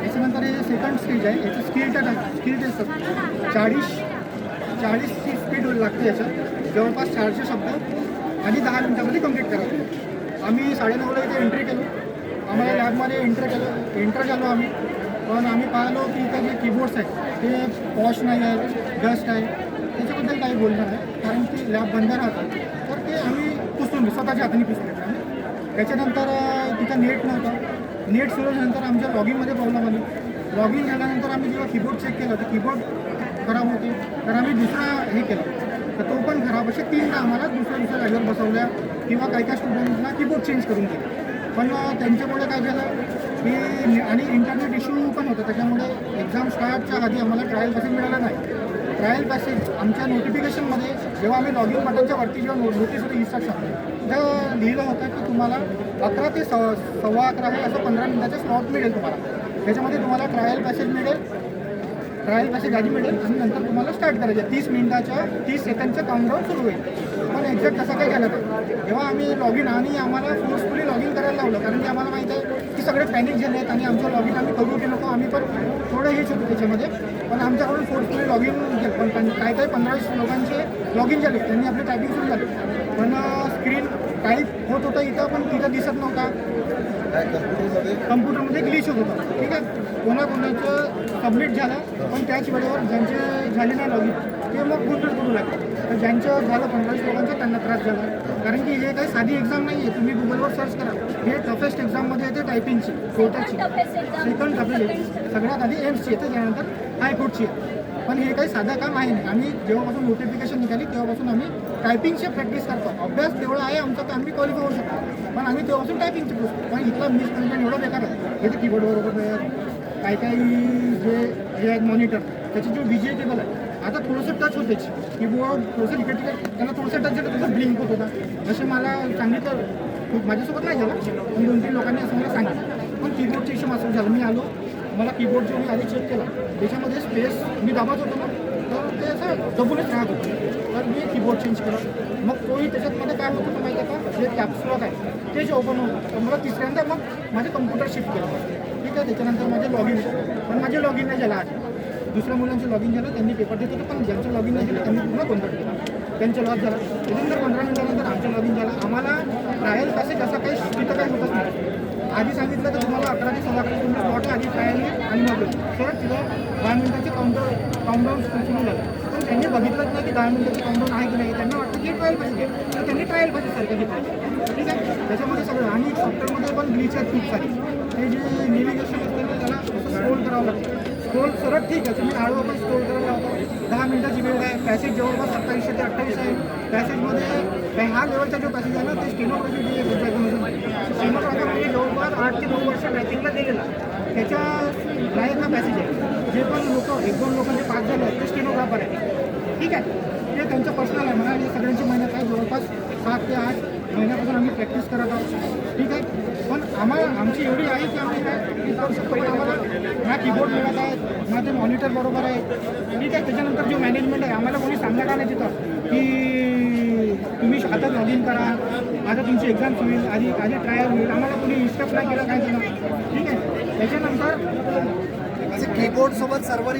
याच्यानंतर हे second stage आहे. याचं स्किल टेस्ट असतं. 40ची स्पीड लागते याच्यात. जवळपास 400 शब्द आणि 10 मिनिटामध्ये कंप्लीट करायचं. आम्ही 9:30ला इथे एंट्री केलो. आम्हाला लॅबमध्ये एंटर झालो आम्ही. पण आम्ही पाहिलो की इथं जे कीबोर्ड्स आहेत ते पॉश नाही आहे, डस्ट आहे. त्याच्याबद्दल काही बोलणार नाही कारण की लॅब बंद राहतात. तर ते आम्ही पुसून स्वतःच्या हाताने पुसले आम्ही. त्याच्यानंतर तिथं नेट नव्हतं. नेट सुरू झाल्यानंतर आमच्या लॉगिनमध्ये प्रॉब्लेम आली. लॉगिन झाल्यानंतर आम्ही जेव्हा कीबोर्ड चेक केलं तर कीबोर्ड खराब होते. तर आम्ही दुसरा हे केलं तर तो पण खराब. असे 3दा आम्हाला दुसऱ्या जागेवर बसवल्या किंवा काही स्टुडंटना कीबोर्ड चेंज करून दिले. पण त्यांच्यामुळे काय झालं की आणि इंटरनेट इश्यू पण होतं. त्याच्यामुळे एक्झाम स्टार्टच्या आधी आम्हाला ट्रायल पॅसेज मिळाला नाही. ट्रायल पॅसेज आमच्या नोटिफिकेशनमध्ये जेव्हा आम्ही लॉगिन बटनच्या वरती जेव्हा नोटीस होती इन्स्ट्रक्शन तर लिहिलं होतं की तुम्हाला 11 ते 11:15 हे असं 15 मिनिटाचा स्लॉट मिळेल तुम्हाला. त्याच्यामध्ये तुम्हाला ट्रायल पॅसेज आधी मिळेल आणि नंतर तुम्हाला स्टार्ट करायचं. 30 सेकंडचं काउंटडाऊन सुरू होईल. पण एक्झॅक्ट कसं काय झालं तर जेव्हा आम्ही लॉगिन आणि आम्हाला फोर्सफुली लॉगिन करायला लावलं कारण की आम्हाला माहीत आहे की सगळे पॅनिक झाले आहेत आणि आमचं लॉगिन आम्ही करू की नको आम्ही पण थोडं हेच होतो त्याच्यामध्ये. पण आमच्याकडून फोर्सफुली लॉगिन केलं. पण काही 15-20 लोकांचे लॉगिन झाले. त्यांनी आपली टायपिंग सुरू झाली. पण स्क्रीन टाईप होत होतं इथं पण तिथं दिसत नव्हता. कम्प्युटरमध्ये ग्लिच होत होतं. ठीक आहे. कोणाचं सबमिट झालं पण त्याच वेळेवर ज्यांचे झाले नाही लॉगिन ते मग गुंतवणूक करू लागले. तर ज्यांचं झालं 15 लोकांचं त्यांना त्रास झाला. कारण की हे काही साधी एक्झाम नाही आहे. तुम्ही गुगलवर सर्च करा. हे टफेस्ट एक्झाममध्ये येते टायपिंगची कोर्टाची. सेकंड टफेस्ट सगळ्यात आधी एम्सची येते त्यानंतर हायकोर्टची आहे. पण हे काही साधं काम आहे नाही. आम्ही जेव्हापासून नोटिफिकेशन निघाली तेव्हापासून आम्ही टायपिंगची प्रॅक्टिस करतो. अभ्यास तेवढा आहे आमचा तर आम्ही क्वालिफाय होऊ शकतो. पण आम्ही तेव्हापासून टायपिंगची पुस्तक पण इथला मिसमॅनेजमेंट एवढं बेकार आहे. हे तर कीबोर्ड बरोबर काही जे आहेत मॉनिटर त्याची जो VGA केबल आहे आता थोडंसं टच होत त्याची कीबोर्ड थोडंसं इकडे त्याला थोडंसं टच झालं तसं ब्लिंक होत होता. जसे मला सांगितलं माझ्यासोबत नाही झालं पण 2-3 लोकांनी असं मला सांगितलं. पण कीबोर्डचा इश्यू असं झालं. मी आलो मला कीबोर्ड जो मी आधी चेक केला त्याच्यामध्ये स्पेस मी दाबत होतो ना तर ते असं दबूनच राहत होतं. तर मी कीबोर्ड चेंज केला. मग तोही त्याच्यातमध्ये काय होतं तर माहिती आहे का जे कॅप्सलॉक आहे तेच ओपन होतं. तर मला तिसऱ्यांदा मग माझे कम्प्युटर शिफ्ट केलं. ठीक आहे. त्याच्यानंतर माझे लॉगिन पण माझे लॉगिन नाही झालं. आज दुसऱ्या मुलांचं लॉगिन झालं त्यांनी पेपर देत होतं पण ज्यांचं लॉगिन नाही झालं त्यांनी पूर्ण गोंधळ केला. त्यांचं लॉस झालं. त्याच्यानंतर 15 मिनिटानंतर आमचं लॉगिन झालं. आम्हाला ट्रायल पॅसेज असं काही तिथं काही होतच नाही. आधी सांगितलं तर तुम्हाला 11 ते 11:15 तुमचं स्लॉट आहे. आधी ट्रायल आणि मग सर तिथं 10 मिनिटाचे काउंटडाऊन सुरू झालं. पण त्यांनी बघितलंच नाही की 10 मिनिटाचे काउंटडाऊन आहे की नाही. त्यांना वाटतं की ट्रायल पाहिजे तर त्यांनी ट्रायल पाहिजे सारखं घेतलं. ठीक आहे. त्याच्यामध्ये सगळं आणि सॉफ्टवेअरमध्ये पण ग्लिच आहेत खूप सारी. ते जे नेव्हिगेशन असतं ना त्याला स्क्रोल करावं लागतं. स्क्रोल सरळ ठीक आहे तुम्ही आडवं पण स्क्रोल करायला लावतो. 10 मिनिटाची वेळ आहे. पॅसेज जवळपास 2700 ते 28 आहे. पॅसेजमध्ये हा लेवलचा जो पॅसेज आहे ना ते स्टेनोग्राफी जे स्टेनोग्राफरमध्ये जवळपास 8 ते 9 वर्ष टायपिंगला दिलेला त्याच्या लायक हा पॅसेज आहे. जे पण लोक 1-2 लोकांचे पास झाले आहेत ते स्टेनोग्राफर आहे. ठीक आहे. ते त्यांचं पर्सनल आहे म्हणा. हे सगळ्यांची मेहनत आहे. जवळपास 7 ते 8 महिन्यापासून आम्ही प्रॅक्टिस करत आहोत. ठीक आहे. पण आमची एवढी आहे की आम्ही काय करू शकतो. पण आम्हाला ना कीबोर्ड मिळत आहे ना ते मॉनिटर बरोबर आहे. ठीक आहे. त्याच्यानंतर जो मॅनेजमेंट आहे आम्हाला कोणी सांगणार नाही तिथं की तुम्ही आता लॉगिन करा आता तुमची एक्झाम होईल आधी ट्रायल होईल. आम्हाला कोणी इन्स्ट्रक्ट नाही केलं काय केलं. ठीक आहे. त्याच्यानंतर कीबोर्ड सोबत सर्व्हर